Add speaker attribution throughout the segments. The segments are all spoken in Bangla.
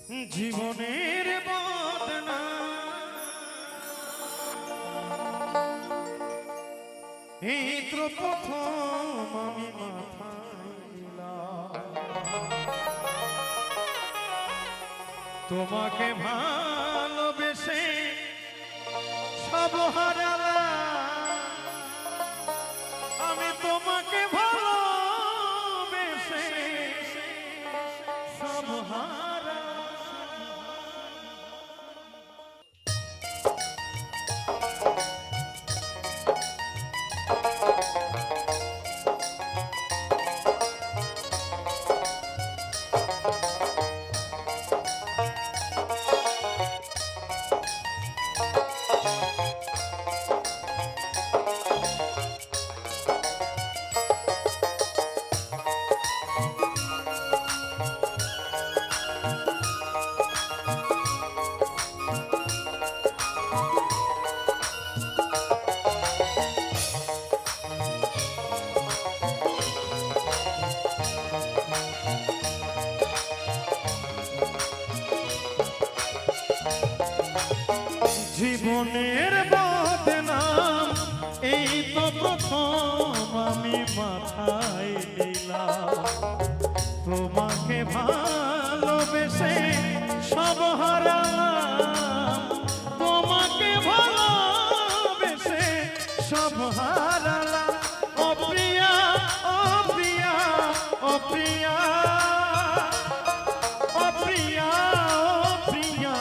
Speaker 1: জীবনের বদনা এই তো প্রথম আমি মাথায় নিলাম, তোমাকে ভালোবেসে সব হারালাম। আমি তোমাকে ভালোবেসে সব হারালাম। জীবনের বদনাম এই তো প্রথম আমি মাথায় নিলাম, তোমাকে ভালোবেসে সব হারালাম। তোমাকে ভালোবেসে সব হারালাম। ও প্রিয়া, ও প্রিয়া, ও প্রিয়া, ও প্রিয়া, ও প্রিয়া,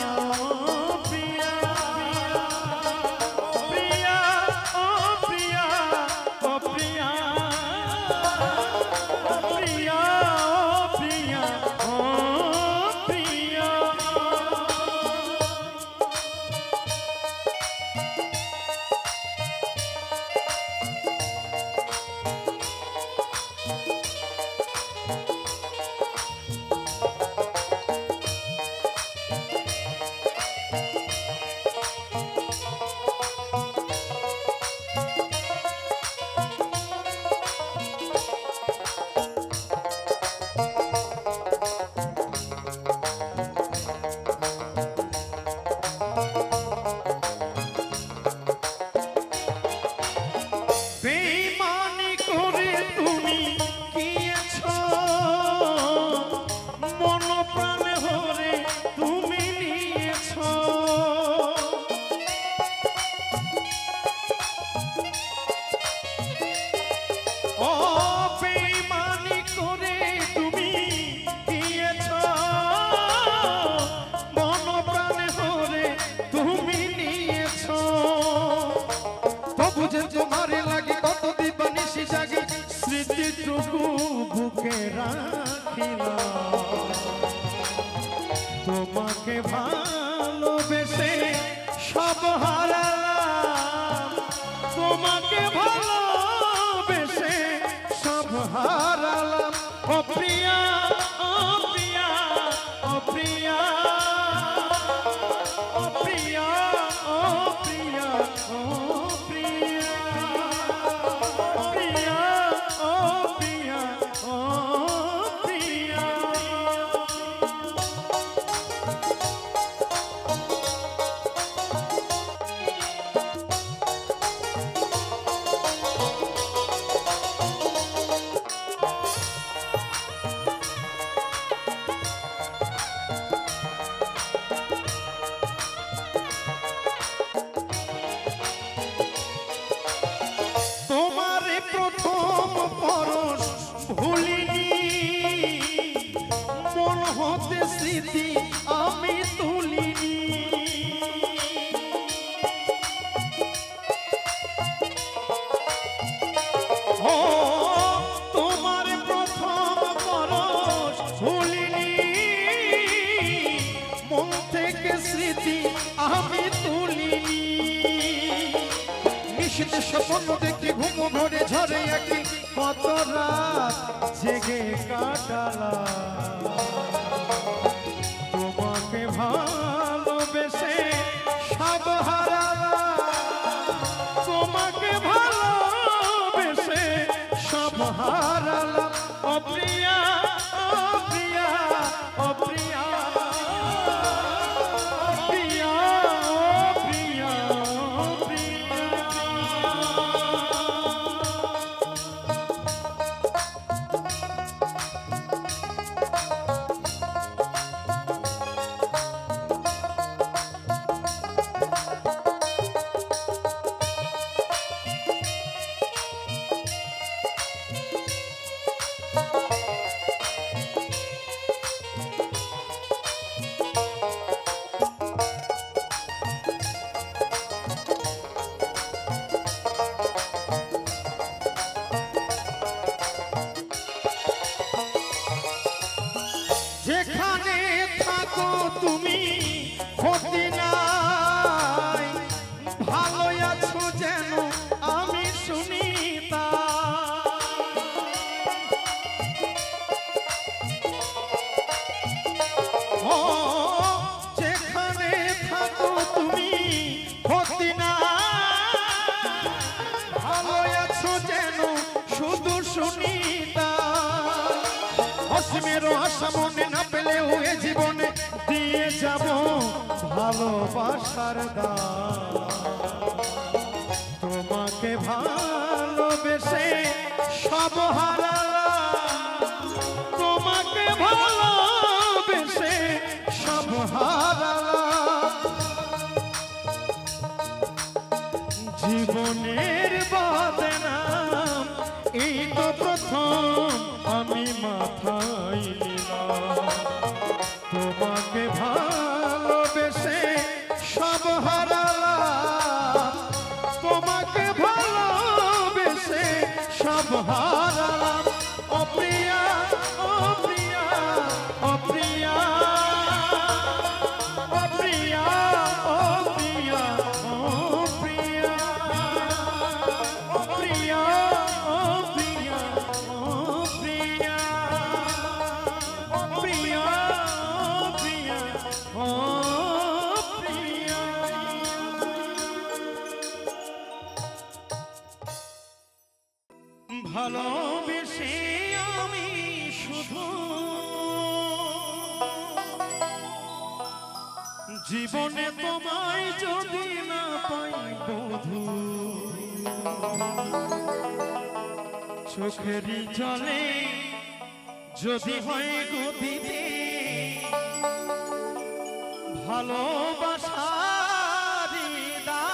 Speaker 1: বেঈমানি করে তুমি গিয়েছো, মন প্রাণ হরে তুমি নিয়েছো। ও বেঈমানি করে তুমি গিয়েছো, মন প্রাণ হরে তুমি নিয়েছো। তবু যে তোমারে লাগে কত দিবানিশি জাগে, স্মৃতিটুকু বুকে রাখিলাম। তোমাকে ভালোবেসে সব হারালাম। তোমাকে ভালোবেসে সব হারালাম। ও প্রিয়া, ও প্রিয়া, ও প্রিয়া, ও প্রিয়া, ও প্রিয়া, ও প্রিয়া, প্রিয়া, ও প্রিয়া, ও প্রিয়া। তোমারে প্রথম পরশ ভুলিনি, মন হতে স্মৃতি আমি তুলিনি। ও তোমার প্রথম পরশ ভুলিনি, মন থেকে স্মৃতি আমি তুলিনি। নিশীথ স্বপ্ন দেখি ঘুম ঘরে ঝরে একদিন, কত রাত জেগে কাটালাম। তোমাকে ভালোবেসে সব হারালাম। তোমাকে ভালোবেসে সব হারালাম। ও প্রিয়া, ও প্রিয়া, ও প্রিয়া, থাকো তুমি ক্ষতি নাই, ভালো আছো যেন আমি শুনি তা। ও যেখানে থাকো তুমি ক্ষতি নাই, ভালো আছো যেন শুধু শুনি তা। অসীমের আশা মনে না পেলেও এ জীবনে দিয়ে যাব ভালোবাসার দান। তোমাকে ভালোবেসে সব হারালাম, তোমাকে ভালোবেসে সব হারালাম। জীবনের বদনাম এই তো প্রথম আমি মাথায় নিলাম। তোমাকে ভালোবেসে সব হারালাম, তোমাকে ভালোবেসে সব হারালাম। ও প্রিয়া, ও প্রিয়া, ও প্রিয়া, ও প্রিয়া, ও প্রিয়া, ও প্রিয়া, ও প্রিয়া, ও প্রিয়া, ও প্রিয়া, ও প্রিয়া, ও প্রিয়া। ভালোবেসে আমি শুধু জীবনে তোমায় যদি না পাই বধূ, চোখেরই জলে যদি হয় গদিতে ভালোবাসার দান।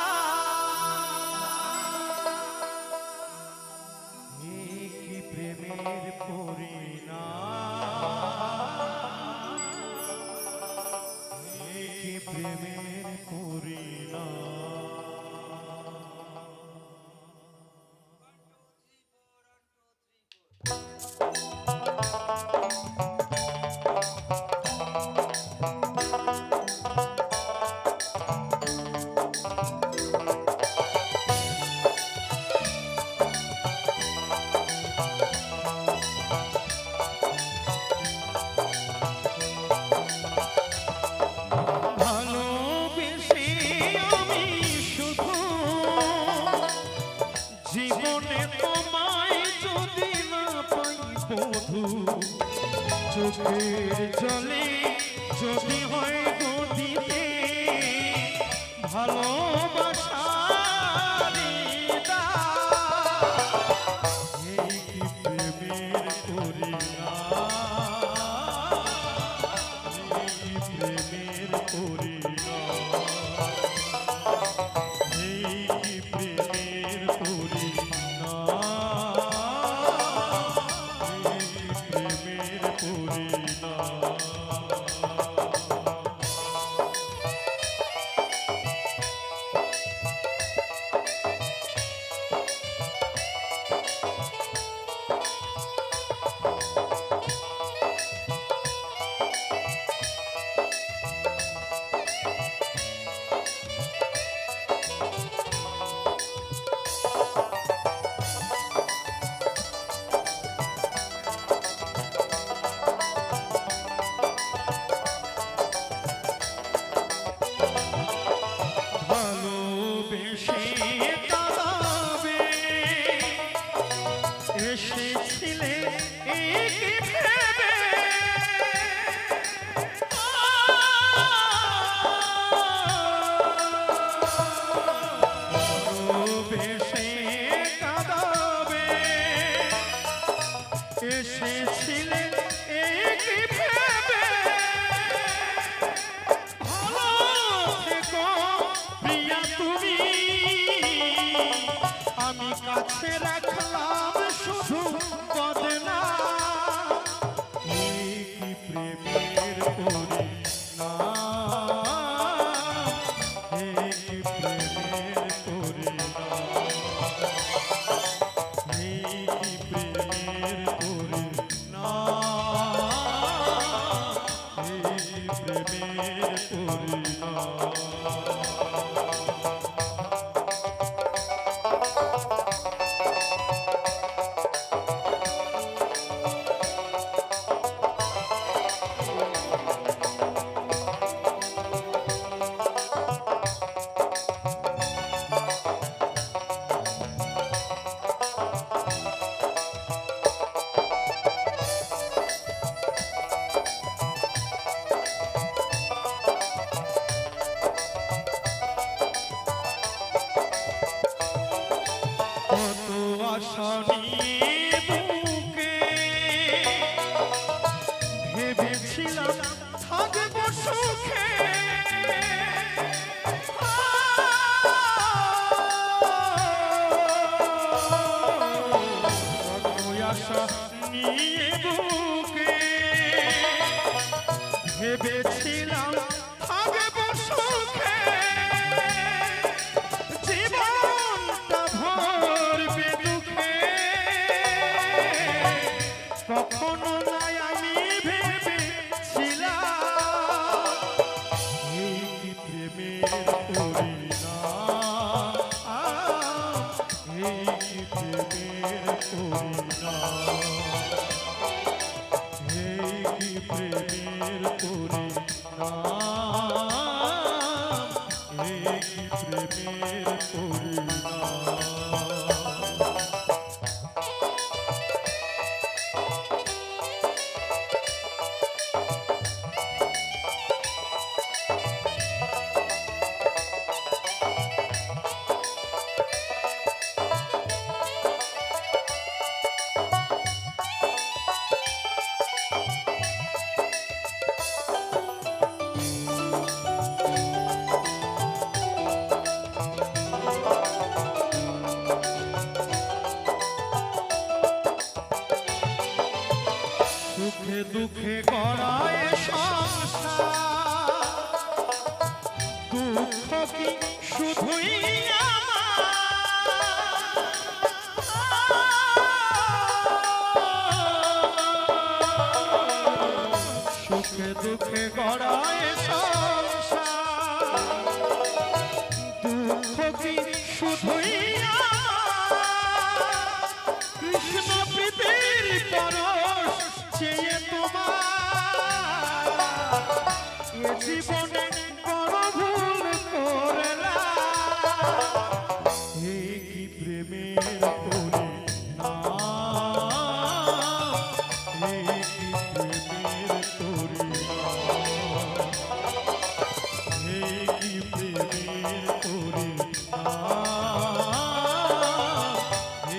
Speaker 1: এ কি প্রেমের পরিণাম, এ কি প্রেমের পরিণাম। ভালোবেসে আমি শুধু জীবনে তোমায় যদি না পাই বধূ, চোখের জলে যদি হয় গদিতে ভালোবাসার দান। এই কি প্রেমের পরিণাম, এই কি প্রেমের পরিণাম, এই কি প্রেমের পরিণাম, এই প্রেমের পরিণাম। ভালোবেসে কাঁদাবে এসেছিলে একে ভেবে, ভালোবেসে কাঁদাবে এসেছিলে একে ভেবে। ভালো থেকো প্রিয়া তুমি, আমি কাছে রাখলাম শুধু বদনাম। এই কি প্রেমের পরিণাম, এই কি প্রেমের পরিণাম, এই কি প্রেমের পরিণাম, এই প্রেমের পরিণাম। কত আশা নিয়ে বুকে ভেবেছিলাম থাকবো সুখে, কত আশা নিয়ে বুকে ভেবেছিলাম থাকবো সুখে, কখনো নাই আমি ভেবেছিলাম এই কি প্রেমের পরিণাম, এই কি প্রেমের পরিণাম, এই কি প্রেমের পরিণাম, এই কি প্রেমের পরিণাম। সুখে দুঃখে গড়ায় সংসার, দুঃখ কি শুধুই সুখে দুঃখে গড়ায় সংসার, দুঃখ কি শুধুই কৃষ্ণ প্রীতির পরশ চেয়ে তোমার এ জীবনে বড় ভুল করলাম, এই কি প্রেমের পরিণাম, এই কি প্রেমের পরিণাম, এই কি প্রেমের পরিণাম,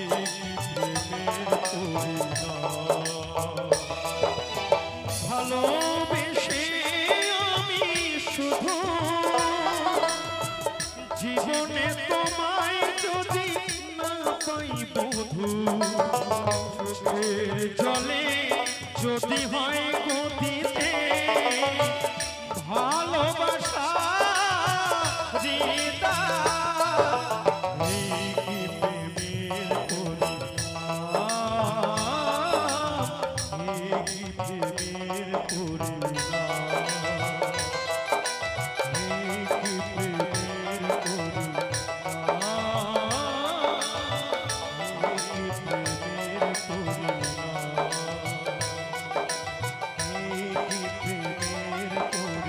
Speaker 1: এই কি প্রেমের পরিণাম। ভালোবেসে আমি শুধু জীবনে তোমায় যদি না পাই বধূ, চোখের জলে যদি হয় গতিতে ভালোবাসা হৃদয়, এই কি প্রেমের পরিণাম, এই কি প্রেমের পরিণাম, এই কি প্রেমের পরিণাম, এই কি প্রেমের পরিণাম, এই কি প্রেমের পরিণাম,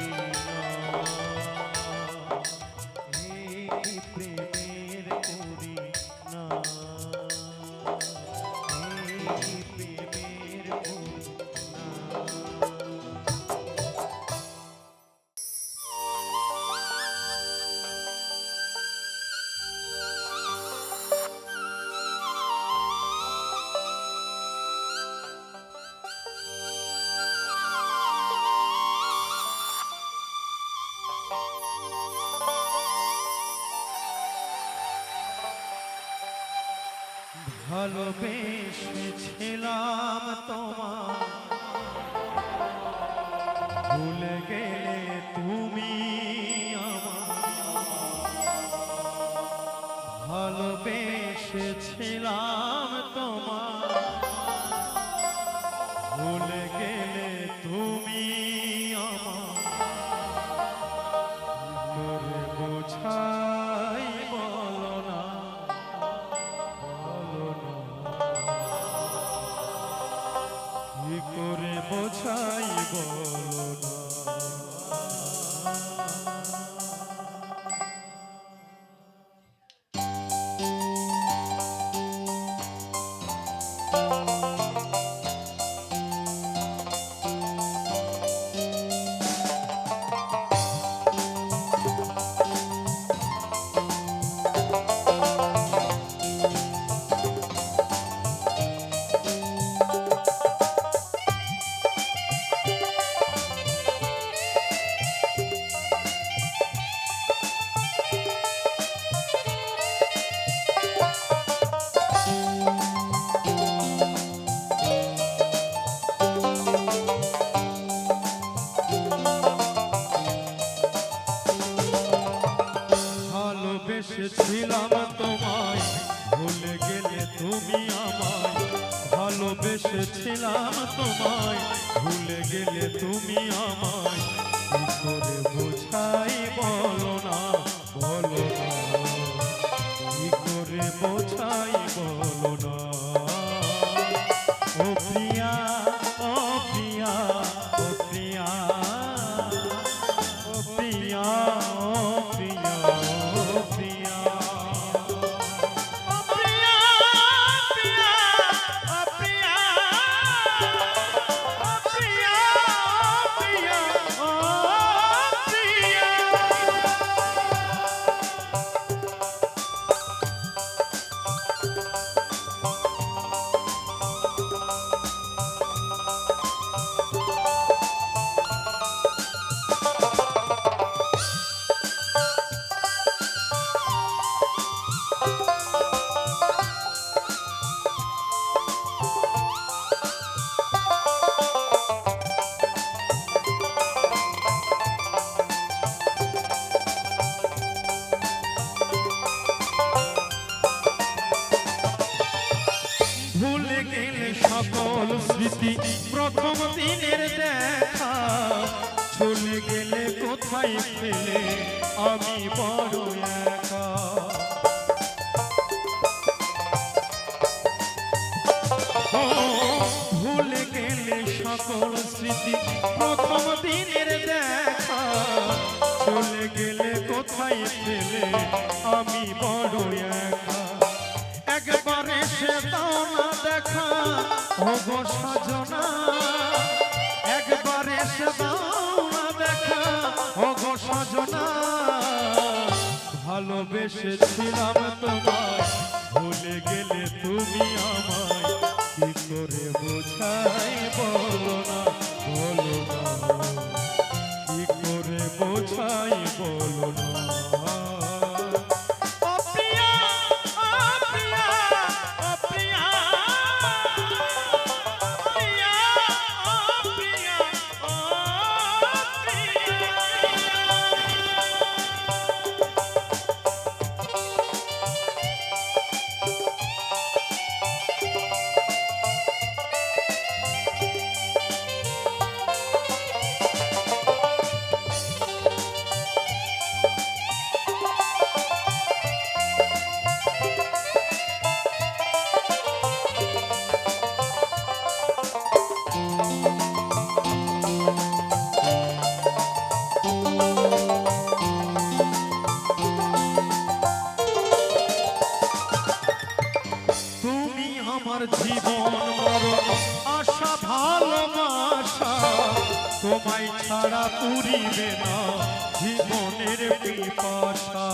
Speaker 1: এই কি প্রেমের পরিণাম, এই কি প্রেমের ভালোবেসেছিলাম তোমার, ভুলে গেলে তুমি আমার। ভালোবেসেছিলাম তোমার, ভুলে গেলে তুমি আমার। ভালোবেসেছিলাম তোমায় ভুলে গেলে তুমি আমায় ভালোবেসেছিলাম তোমায় ভুলে গেলে তুমি আমায় কি করে বোঝাই বলো না কি করে বোঝাই বলো না ও প্রিয়া ও প্রিয়া ও প্রিয়া ও প্রিয়া ভুলে গেলে সকল স্মৃতি প্রথম দিনের দেখা চলে গেলে কোথায় পেলে আমি বড় একা ভুলে গেলে সকল স্মৃতি প্রথম দিনের দেখা চলে গেলে কোথায় পেলে আমি বড় একা একবার এসে দাও না দেখা ও গো সজনা একবার এসে দাও না দেখা ও গো সজনা ভালোবেসেছিলাম তোমায় ভুলে গেলে তুমি আমায় কি করে বোঝাই বলো না কি করে বোঝাই বলো না আমার জীবন মরণ আশা ভালোবাসা তোমায় ছাড়া পুরিবে না জীবনের পিপাসা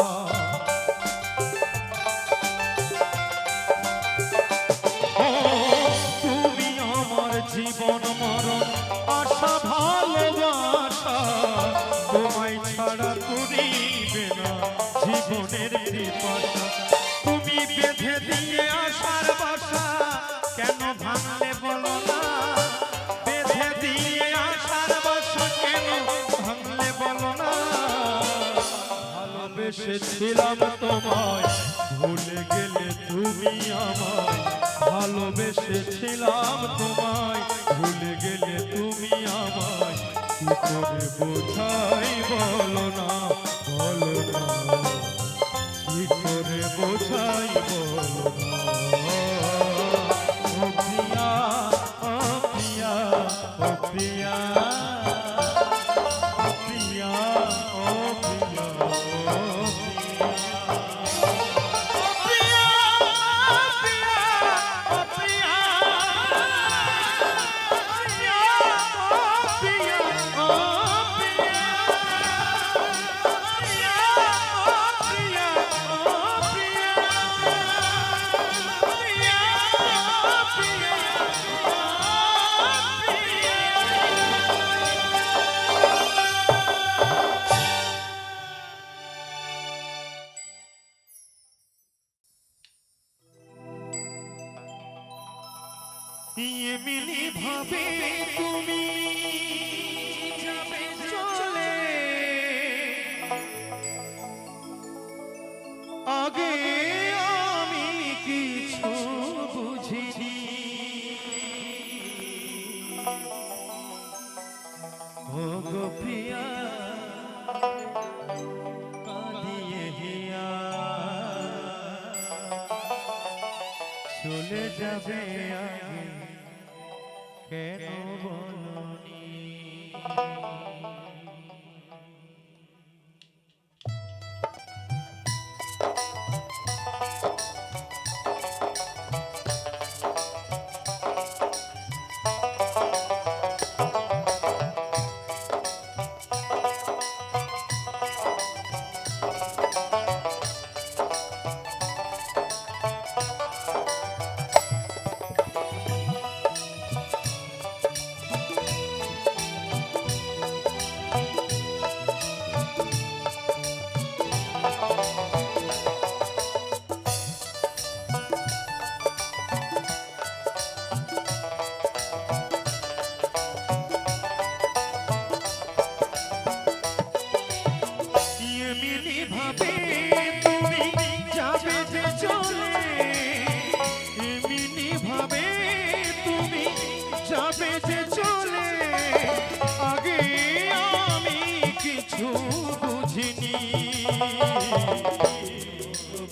Speaker 1: তুমি আমার জীবন মরণ আশা ভালোবাসা তোমায় ছাড়া পুরিবে না জীবনের পিপাসা তুমি বেঁধে দিয়ে আশার বাসা কেন ভাঙলে বলো না বেঁধে দিয়ে আশার বাসা কেন ভাঙলে বলো না ভালোবেসেছিলাম তোমায় ভুলে গেলে তুমি আমায় ভালোবেসেছিলাম তোমায় ভুলে গেলে তুমি আমায় কি করে বোঝাই বলো না কি করে বোঝাই বলো ও প্রিয়া ও প্রিয়া ও প্রিয়া প্রিয়া ও প্রিয়া এমনি ভাবে তুমি যাবে চলে চলে যাবে আগে কেন বলনি?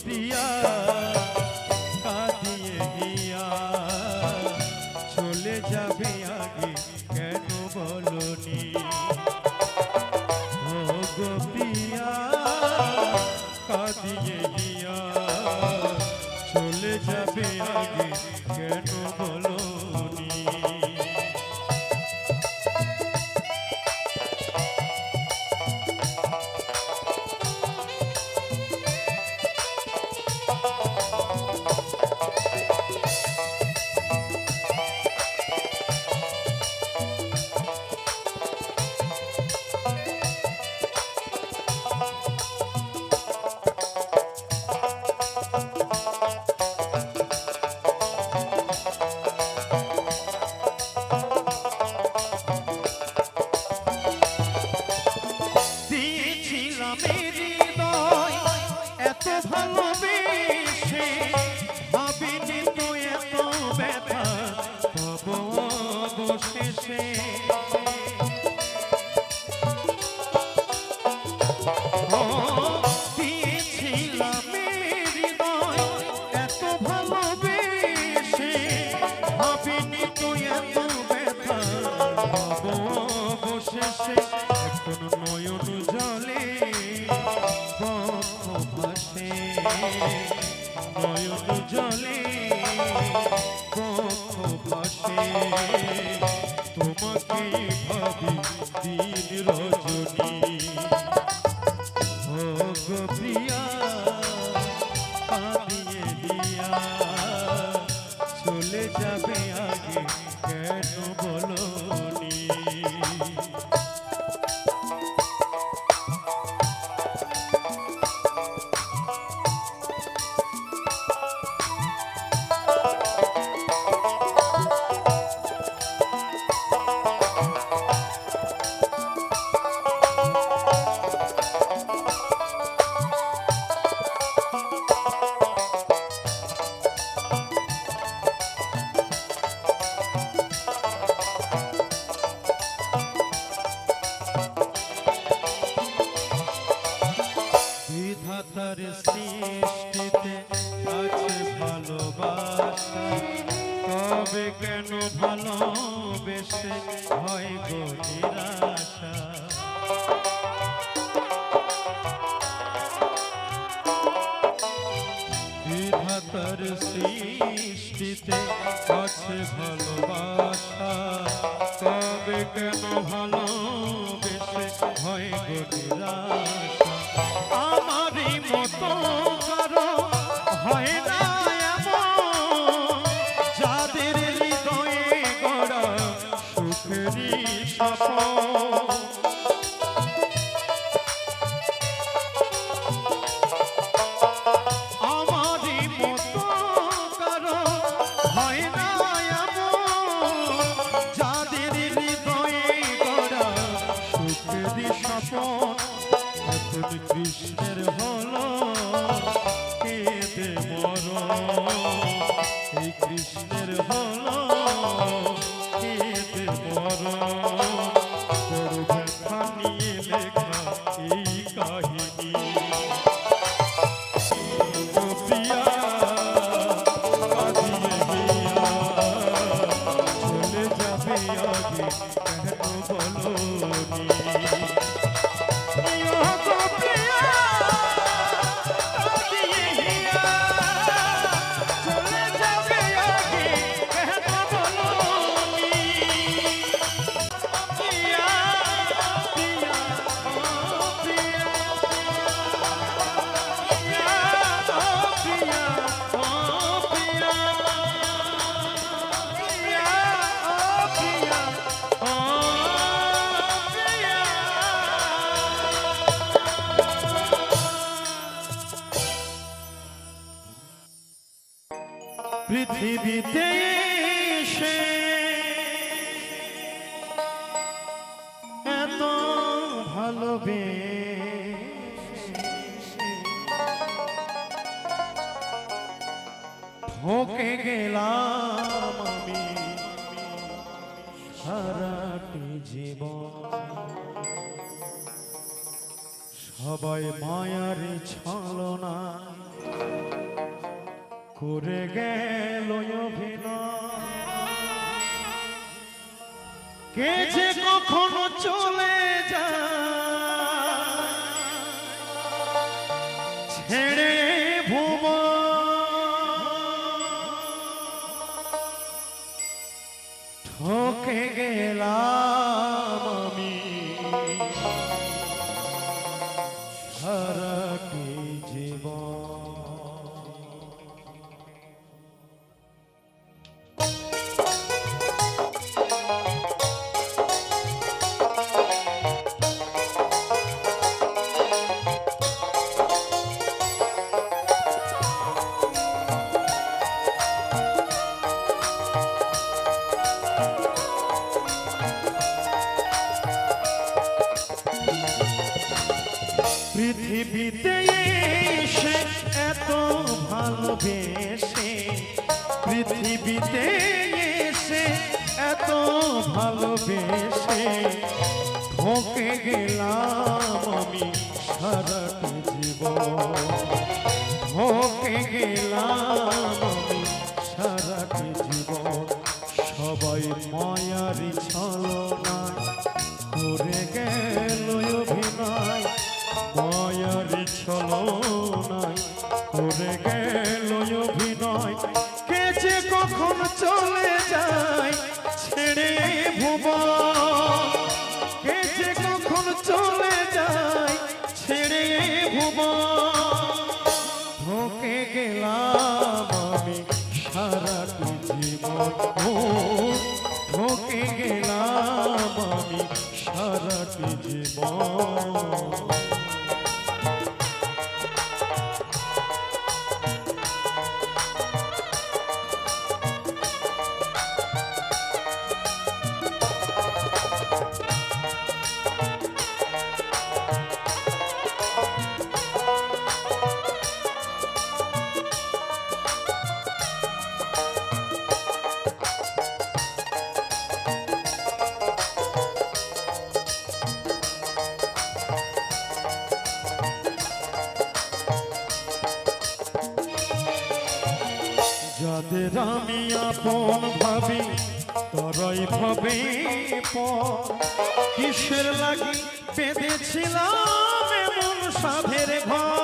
Speaker 1: প্রিয়া কাঁদিয়ে গিয়া চলে যাবে আগে কেন বলনি? ও গো প্রিয়া কাঁদিয়ে গিয়া চলে যাবে আগে কেন বলনি? নয়ন জলে ভাসে তোমাকে ভাবি দিন রজনী। ও গো প্রিয়া কাঁদিয়ে দিয়া চলে যাবে আগে কেন বলনি? বিধাতার সৃষ্টিতে আছে ভালোবাসা, তবে কেন ভালোবেসে হয় গো নিরাশা? বিধাতার সৃষ্টিতে আছে ভালোবাসা, তবে কেন ভালোবেসে হয় গো নিরাশা? আমারই মতো কারো হয় না এমন, যাদের হৃদয়ে গড়া সুখেরই স্বপ্ন। আমারই মতো কারো হয় না এমন, যাদের হৃদয়ে গড়া সুখেরই স্বপ্ন। এখন কৃষ্ণের হলো কেঁদে মরণ, এই কৃষ্ণের হলো কেঁদে মরণ। বড় ব্যথা নিয়ে লেখা এই কাহিনী। প্রিয়া কাঁদিয়ে পৃথিবীতে এসে এত ভালোবেসে ঠকে গেলাম আমি সারাটি জীবন। সবাই মায়ার ছলনা করে গেল অভিনয়, কে যে কখনো চলে যায় ছেড়ে ঠকে গেলাম আমি সারাটি জীবন। পৃথিবীতে এসে এত ভালোবেসে, পৃথিবীতে এসে এত ভালোবেসে ঠকে গেলাম আমি সারাটি জীবন। ঠকে গেলাম আমি সারাটি জীবন। সবাই মায়ারি ছলনা করে গেল অভিনয়, মায়ারি ছলনায় করে গেল অভিনয়, কে যে কখন চলে যায় ছেড়ে ভুবন, কে যে কখন চলে যায় ছেড়ে ভুবন। ঠকে গেলাম আমি সারাটি জীবন, ঠকে গেলাম আমি সারাটি জীবন। যাদের আমি আপন ভাবি তরাই ভাবে পর, কিসের লাগি বেঁধেছিলাম এমন সাধের ঘর।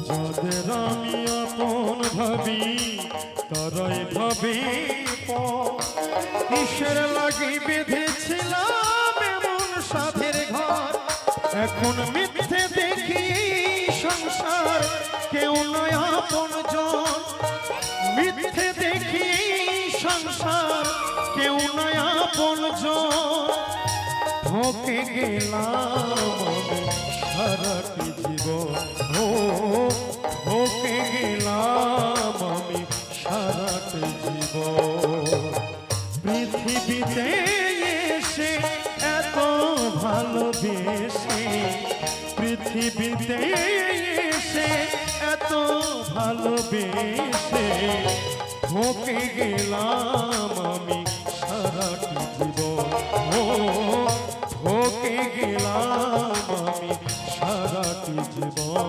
Speaker 1: যাদের আমি আপন ভাবি তরাই ভাবে পর, কিসের লাগি বেঁধেছিলাম এমন সাধের ঘর। এখন মিথ্যে দেখি সংসার কেউ নয় আপনজন, মিথ্যে দেখি সংসার কেউ নয় আপনজন। ঠকে গেলাম আমি সারাটি জীবন, ঠকে গেলাম আমি সারাটি জীবন। পৃথিবীতে এসে এত ভালোবেসে, পৃথিবীতে এসে এত ভালোবেসে ঠকে গেলাম আমি সারাটি জীবন, ঠকে গেলাম আমি সারাটি জীবন।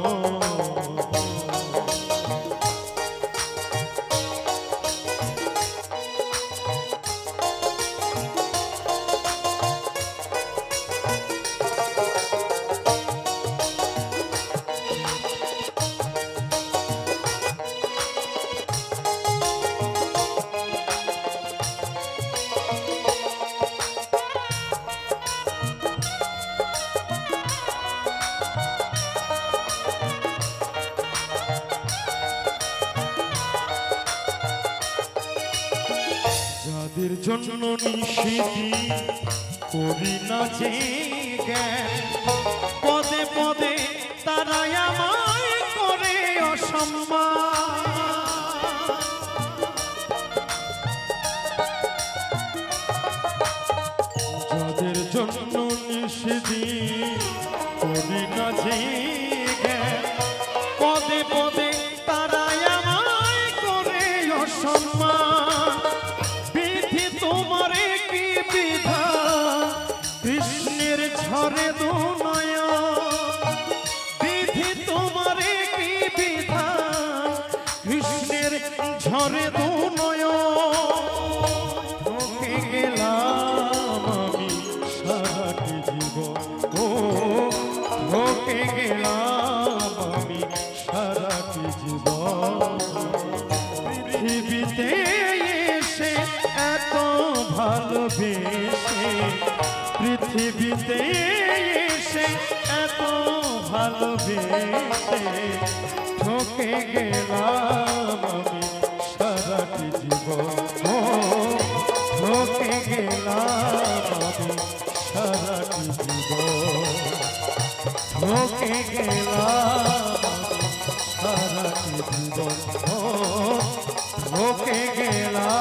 Speaker 1: যাদের জন্য নিষিদ্ধি করি না যে জ্ঞান, পদে পদে পদে তারাই আমায় করে অসম্মান। যাদের জন্য নিষেদিন করি না জেগে, পদে পদে তারাই আমায় করে অসম্মান। বিধি তোমার কি বিধান, কৃষ্ণের ঝরে দুনয়ন। বিধি তোমার কি বিধান, কৃষ্ণের ঝরে দুনয়ন। ঠকে গেলাম আমি সারাটি জীবন, ও ঠকে গেলাম আমি সারাটি জীবন। পৃথিবীতে এসে এত ভালোবেসে, পৃথিবীতে এসে এত ভালোবেসে, ঠকে গেলাম আমি সারাটি জীবন। ও ঠকে গেলাম আমি সারাটি জীবন, ঠকে গেলাম আমি সারাটি জীবন। ও ঠকে গেলাম